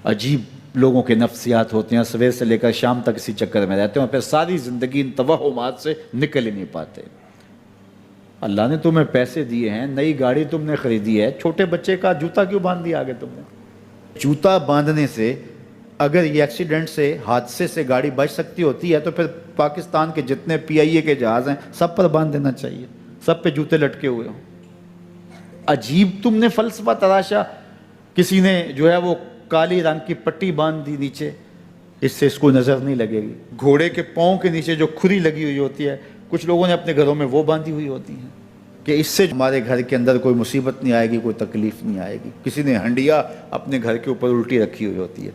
عجیب لوگوں کے نفسیات ہوتے ہیں، صبح سے لے کر شام تک اسی چکر میں رہتے ہیں اور پھر ساری زندگی ان توہمات سے نکل ہی نہیں پاتے۔ اللہ نے تمہیں پیسے دیے ہیں، نئی گاڑی تم نے خریدی ہے، چھوٹے بچے کا جوتا کیوں باندھ دیا آگے تم نے؟ جوتا باندھنے سے اگر یہ ایکسیڈنٹ سے، حادثے سے گاڑی بچ سکتی ہوتی ہے تو پھر پاکستان کے جتنے پی آئی اے کے جہاز ہیں سب پر باندھ دینا چاہیے، سب پہ جوتے لٹکے ہوئے ہوں۔ عجیب تم نے فلسفہ تراشا، کسی نے جو ہے وہ کالی رنگ کی پٹی باندھ دی نیچے، اس سے اس کو نظر نہیں لگے گی۔ گھوڑے کے پاؤں کے نیچے جو کھری لگی ہوئی ہوتی ہے، کچھ لوگوں نے اپنے گھروں میں وہ باندھی ہوئی ہوتی ہیں کہ اس سے ہمارے گھر کے اندر کوئی مصیبت نہیں آئے گی، کوئی تکلیف نہیں آئے گی۔ کسی نے ہنڈیا اپنے گھر کے اوپر الٹی رکھی ہوئی ہوتی ہے،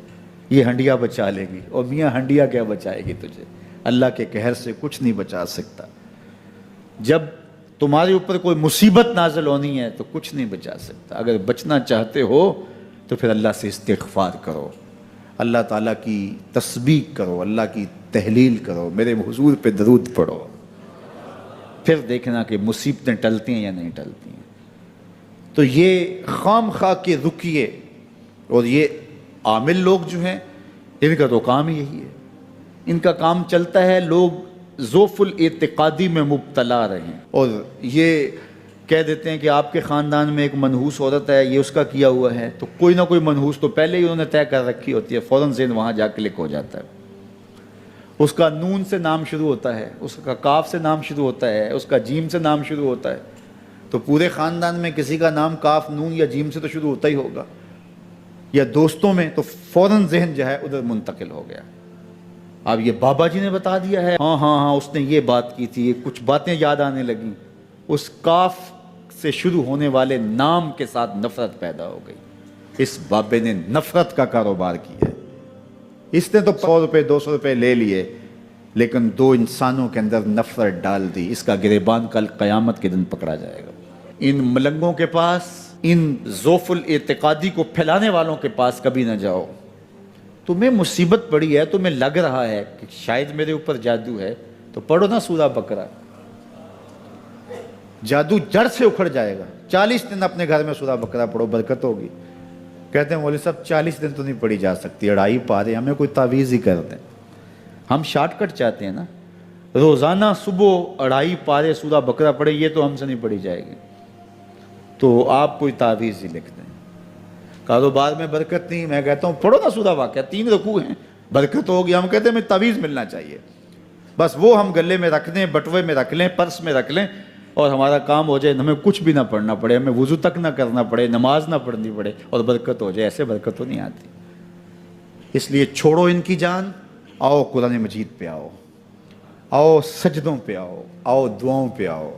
یہ ہنڈیا بچا لے گی، اور میاں ہنڈیا کیا بچائے گی تجھے؟ اللہ کے قہر سے کچھ نہیں بچا سکتا۔ جب تمہارے اوپر کوئی مصیبت نازل ہونی ہے تو کچھ نہیں بچا سکتا۔ اگر بچنا چاہتے ہو تو پھر اللہ سے استغفار کرو، اللہ تعالیٰ کی تسبیح کرو، اللہ کی تحلیل کرو، میرے حضور پہ درود پڑھو، پھر دیکھنا کہ مصیبتیں ٹلتی ہیں یا نہیں ٹلتی ہیں۔ تو یہ خام خواہ کے رکیے، اور یہ عامل لوگ جو ہیں ان کا تو کام ہی یہی ہے، ان کا کام چلتا ہے لوگ ذوف الاعتقادی میں مبتلا رہیں، اور یہ کہہ دیتے ہیں کہ آپ کے خاندان میں ایک منحوس عورت ہے، یہ اس کا کیا ہوا ہے، تو کوئی نہ کوئی منحوس تو پہلے ہی انہوں نے طے کر رکھی ہوتی ہے، فوراً ذہن وہاں جا کلک ہو جاتا ہے۔ اس کا نون سے نام شروع ہوتا ہے، اس کا کاف سے نام شروع ہوتا ہے، اس کا جیم سے نام شروع ہوتا ہے، تو پورے خاندان میں کسی کا نام کاف، نون یا جیم سے تو شروع ہوتا ہی ہوگا، یا دوستوں میں، تو فوراً ذہن جو ہے ادھر منتقل ہو گیا۔ اب یہ بابا جی نے بتا دیا ہے، ہاں اس نے یہ بات کی تھی، کچھ باتیں یاد آنے لگیں، اس کاف سے شروع ہونے والے نام کے ساتھ نفرت پیدا ہو گئی۔ اس بابے نے نفرت کا کاروبار کیا ہے، اس نے تو 100 روپے 200 روپے لے لیے، لیکن دو انسانوں کے اندر نفرت ڈال دی۔ اس کا گریبان کل قیامت کے دن پکڑا جائے گا۔ ان ملنگوں کے پاس، ان ذوف الاعتقادی کو پھیلانے والوں کے پاس کبھی نہ جاؤ۔ تمہیں مصیبت پڑی ہے، تمہیں لگ رہا ہے کہ شاید میرے اوپر جادو ہے، تو پڑھو نا سورہ بقرہ، جادو جڑ سے اکھڑ جائے گا۔ 40 دن اپنے گھر میں سورہ بقرہ پڑھو، برکت ہوگی۔ کہتے ہیں مولوی صاحب 40 دن تو نہیں پڑھی جا سکتی، 2.5 پارے، ہمیں کوئی تعویذ ہی کر دیں۔ ہم شارٹ کٹ چاہتے ہیں نا، روزانہ صبح 2.5 پارے سورہ بقرہ پڑھیں، یہ تو ہم سے نہیں پڑھی جائے گی، تو آپ کوئی تعویذ ہی لکھ دیں۔ کاروبار میں برکت نہیں، میں کہتا ہوں پڑھو نا سورہ واقعہ، 3 رکوع ہیں، برکت ہوگی۔ ہم کہتے ہیں ہمیں تعویذ ملنا چاہیے، بس وہ ہم گلے میں رکھ دیں، بٹوے میں رکھ لیں، پرس میں رکھ لیں، اور ہمارا کام ہو جائے، ہمیں کچھ بھی نہ پڑھنا پڑے، ہمیں وضو تک نہ کرنا پڑے، نماز نہ پڑھنی پڑے، اور برکت ہو جائے۔ ایسے برکت تو نہیں آتی۔ اس لیے چھوڑو ان کی جان، آؤ قرآن مجید پہ آؤ، آؤ سجدوں پہ آؤ، آؤ دعاؤں پہ آؤ۔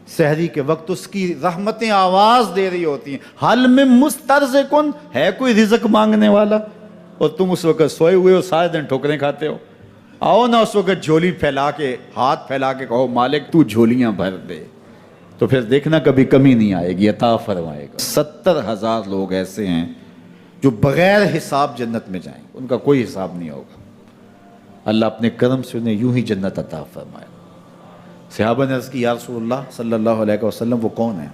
سحری کے وقت اس کی رحمتیں آواز دے رہی ہوتی ہیں، حل میں مسترزقن، ہے کوئی رزق مانگنے والا، اور تم اس وقت سوئے ہوئے ہو، سارے دن ٹھوکریں کھاتے ہو۔ آؤ نا اس وقت جھولی پھیلا کے، ہاتھ پھیلا کے کہو مالک تو جھولیاں بھر دے، تو پھر دیکھنا کبھی کمی نہیں آئے گی، عطا فرمائے گا۔ 70,000 لوگ ایسے ہیں جو بغیر حساب جنت میں جائیں گے، ان کا کوئی حساب نہیں ہوگا۔ اللہ اپنے کرم سے انہیں یوں ہی جنت عطا فرمائے۔ صحابہ نے عرض کی یا رسول اللہ صلی اللہ علیہ وسلم وہ کون ہیں؟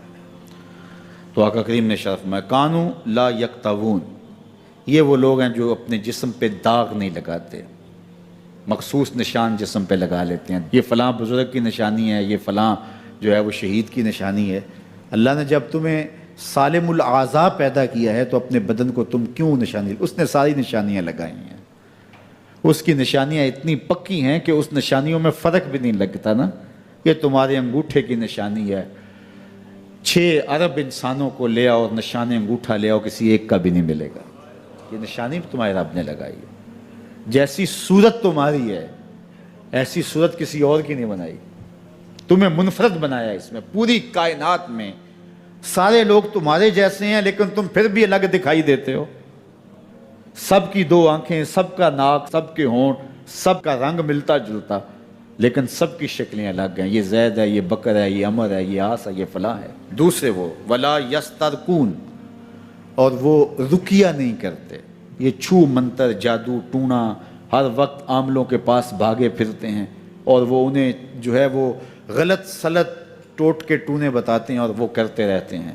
تو آقا کریم نے شرف میں کانو لا یکتوون، یہ وہ لوگ ہیں جو اپنے جسم پہ داغ نہیں لگاتے، مخصوص نشان جسم پہ لگا لیتے ہیں، یہ فلاں بزرگ کی نشانی ہے، یہ فلاں جو ہے وہ شہید کی نشانی ہے۔ اللہ نے جب تمہیں سالم الاعضاء پیدا کیا ہے تو اپنے بدن کو تم کیوں نشانی، اس نے ساری نشانیاں لگائی ہیں، اس کی نشانیاں اتنی پکی ہیں کہ اس نشانیوں میں فرق بھی نہیں لگتا نا۔ یہ تمہارے انگوٹھے کی نشانی ہے، 6 ارب انسانوں کو لے آؤ، نشان انگوٹھا لے آؤ، کسی ایک کا بھی نہیں ملے گا۔ یہ نشانی تمہارے رب نے لگائی ہے۔ جیسی صورت تمہاری ہے ایسی صورت کسی اور کی نہیں بنائی، تمہیں منفرد بنایا اس میں۔ پوری کائنات میں سارے لوگ تمہارے جیسے ہیں، لیکن تم پھر بھی الگ دکھائی دیتے ہو۔ سب کی 2 آنکھیں، سب کا ناک، سب کے ہونٹ، سب کا رنگ ملتا جلتا، لیکن سب کی شکلیں الگ ہیں۔ یہ زید ہے، یہ بکر ہے، یہ عمر ہے، یہ آس ہے، یہ فلاں ہے۔ دوسرے وہ ولا یسترقون، اور وہ رقیہ نہیں کرتے، یہ چھو منتر جادو ٹونا ہر وقت عاملوں کے پاس بھاگے پھرتے ہیں، اور وہ انہیں جو ہے وہ غلط سلط ٹوٹ کے ٹونے بتاتے ہیں اور وہ کرتے رہتے ہیں۔